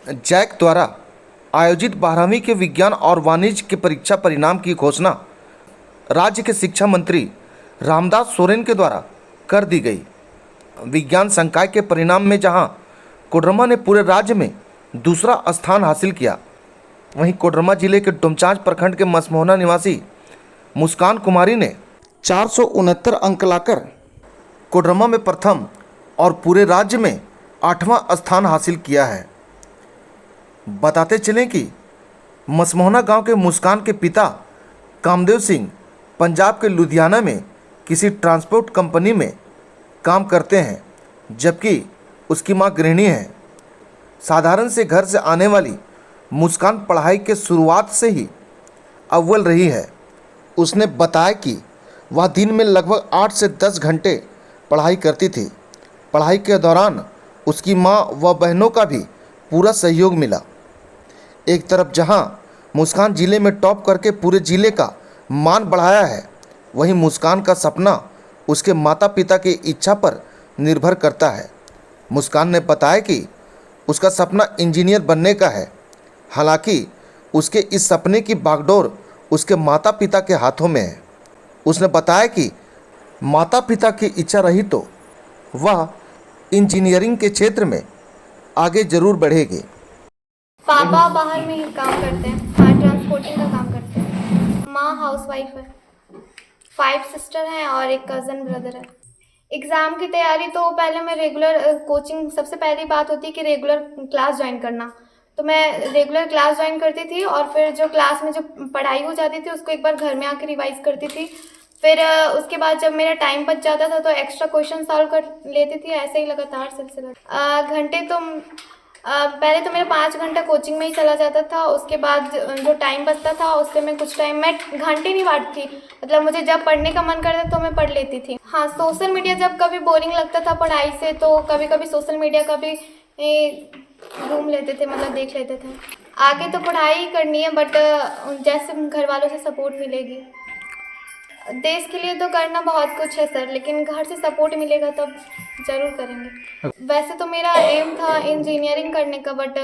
Jack द्वारा आयोजित 12वीं के विज्ञान और वाणिज्य के परीक्षा परिणाम की घोषणा राज्य के शिक्षा मंत्री रामदास सोरेन के द्वारा कर दी गई। विज्ञान संकाय के परिणाम में जहां कोडरमा ने पूरे राज्य में दूसरा स्थान हासिल किया, वहीं कोडरमा जिले के डुमचांच प्रखंड के मसमोहना निवासी मुस्कान कुमारी ने 469 अंक लाकर कोडरमा में प्रथम और पूरे राज्य में 8वां स्थान हासिल किया है। बताते चलें कि मसमोहना गांव के मुस्कान के पिता कामदेव सिंह पंजाब के लुधियाना में किसी ट्रांसपोर्ट कंपनी में काम करते हैं, जबकि उसकी मां गृहिणी है। साधारण से घर से आने वाली मुस्कान पढ़ाई के शुरुआत से ही अव्वल रही है। उसने बताया कि वह दिन में लगभग 8 से 10 घंटे पढ़ाई करती थी। पढ़ाई के दौरान उसकी मां व बहनों का भी पूरा सहयोग मिला। एक तरफ जहां मुस्कान जिले में टॉप करके पूरे जिले का मान बढ़ाया है, वहीं मुस्कान का सपना उसके माता पिता की इच्छा पर निर्भर करता है। मुस्कान ने बताया कि उसका सपना इंजीनियर बनने का है। हालांकि उसके इस सपने की बागडोर उसके माता पिता के हाथों में है। उसने बताया कि माता पिता की इच्छा रही तो वह इंजीनियरिंग के क्षेत्र में आगे जरूर बढ़ेगी। पापा बाहर में ही काम करते हैं, हाँ ट्रांसपोर्टिंग का काम करते हैं। माँ हाउसवाइफ है। 5 सिस्टर हैं और एक कज़न ब्रदर है। एग्ज़ाम की तैयारी तो पहले मैं रेगुलर कोचिंग, सबसे पहली बात होती है कि रेगुलर क्लास ज्वाइन करना। तो मैं रेगुलर क्लास ज्वाइन करती थी और फिर जो क्लास में जो पढ़ाई हो जाती थी उसको एक बार घर में आकर रिवाइज करती थी। फिर उसके बाद जब मेरा टाइम बच जाता था तो एक्स्ट्रा क्वेश्चन सॉल्व कर लेती थी। ऐसे ही लगातार सिलसिला घंटे तो पहले तो मेरा 5 घंटा कोचिंग में ही चला जाता था। उसके बाद जो टाइम बचता था उससे मैं कुछ टाइम, मैं घंटे नहीं बांटती, मतलब मुझे जब पढ़ने का मन करता तो मैं पढ़ लेती थी। हाँ, सोशल मीडिया जब कभी बोरिंग लगता था पढ़ाई से तो कभी कभी सोशल मीडिया का भी घूम लेते थे, मतलब देख लेते थे। आगे तो पढ़ाई करनी है, बट जैसे घर वालों से सपोर्ट मिलेगी। देश के लिए तो करना बहुत कुछ है सर, लेकिन घर से सपोर्ट मिलेगा तब ज़रूर करेंगे। वैसे तो मेरा एम था इंजीनियरिंग करने का, बट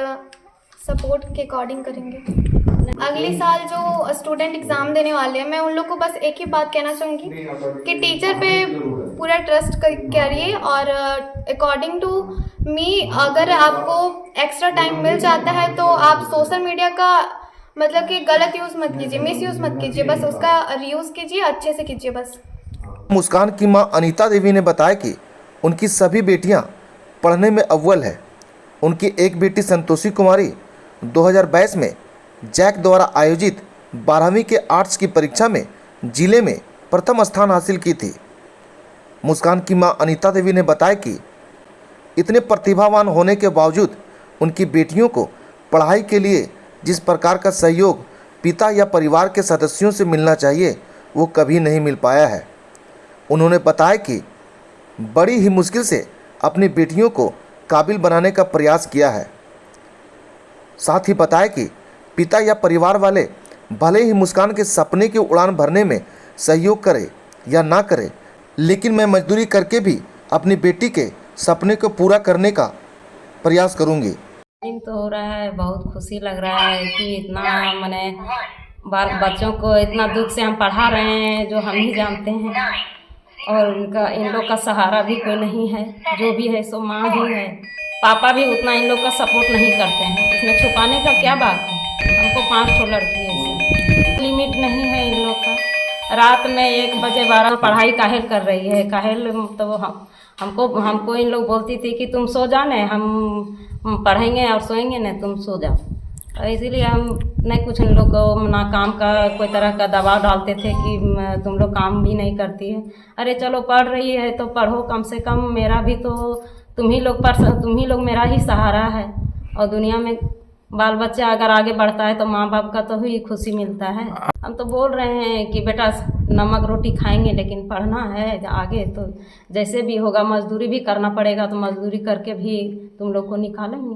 सपोर्ट के अकॉर्डिंग करेंगे। अगले साल जो स्टूडेंट एग्ज़ाम देने वाले हैं, मैं उन लोग को बस एक ही बात कहना चाहूँगी कि टीचर पे पूरा ट्रस्ट करिए और अकॉर्डिंग टू मी अगर आपको एक्स्ट्रा टाइम मिल जाता है तो आप सोशल मीडिया का मतलब कि गलत यूज़ मत कीजिए, मिस यूज़ मत कीजिए, बस उसका रीयूज़ कीजिए, अच्छे से कीजिए बस। मुस्कान की मां अनीता देवी ने बताया कि उनकी सभी बेटियां पढ़ने में अव्वल है। उनकी एक बेटी संतोषी कुमारी 2022 में जैक द्वारा आयोजित 12वीं के आर्ट्स की परीक्षा में जिले में प्रथम स्थान हासिल की थी। मुस्कान की मां अनीता देवी ने बताया कि इतने प्रतिभावान होने के बावजूद उनकी बेटियों को पढ़ाई के लिए जिस प्रकार का सहयोग पिता या परिवार के सदस्यों से मिलना चाहिए वो कभी नहीं मिल पाया है। उन्होंने बताया कि बड़ी ही मुश्किल से अपनी बेटियों को काबिल बनाने का प्रयास किया है। साथ ही बताया कि पिता या परिवार वाले भले ही मुस्कान के सपने की उड़ान भरने में सहयोग करे या ना करे, लेकिन मैं मजदूरी करके भी अपनी बेटी के सपने को पूरा करने का प्रयास करूंगी। तो हो रहा है, बहुत खुशी लग रहा है कि इतना मैंने बाल बच्चों को इतना दुख से हम पढ़ा रहे हैं जो हम ही जानते हैं, और उनका इन लोग का सहारा भी कोई नहीं है। जो भी है सो माँ ही है, पापा भी उतना इन लोग का सपोर्ट नहीं करते हैं। इसमें छुपाने का क्या बात है? हमको 5 ठो लड़की है, इसमें लिमिट नहीं है इन लोग का। रात में 1 बजे 12 पढ़ाई काहेल कर रही है, काहेल तो हमको इन लोग बोलती थी कि तुम सो जाने, हम पढ़ेंगे और सोएंगे ना, तुम सो जाओ। इसीलिए हम नहीं कुछ इन लोग को ना काम का कोई तरह का दबाव डालते थे कि तुम लोग काम भी नहीं करती है। अरे चलो पढ़ रही है तो पढ़ो, कम से कम मेरा भी तो तुम ही लोग मेरा ही सहारा है। और दुनिया में बाल बच्चा अगर आगे बढ़ता है तो माँ बाप का तो ही खुशी मिलता है। हम तो बोल रहे हैं कि बेटा नमक रोटी खाएंगे, लेकिन पढ़ना है आगे, तो जैसे भी होगा मजदूरी भी करना पड़ेगा, तो मजदूरी करके भी तुम लोग को निकालेंगे।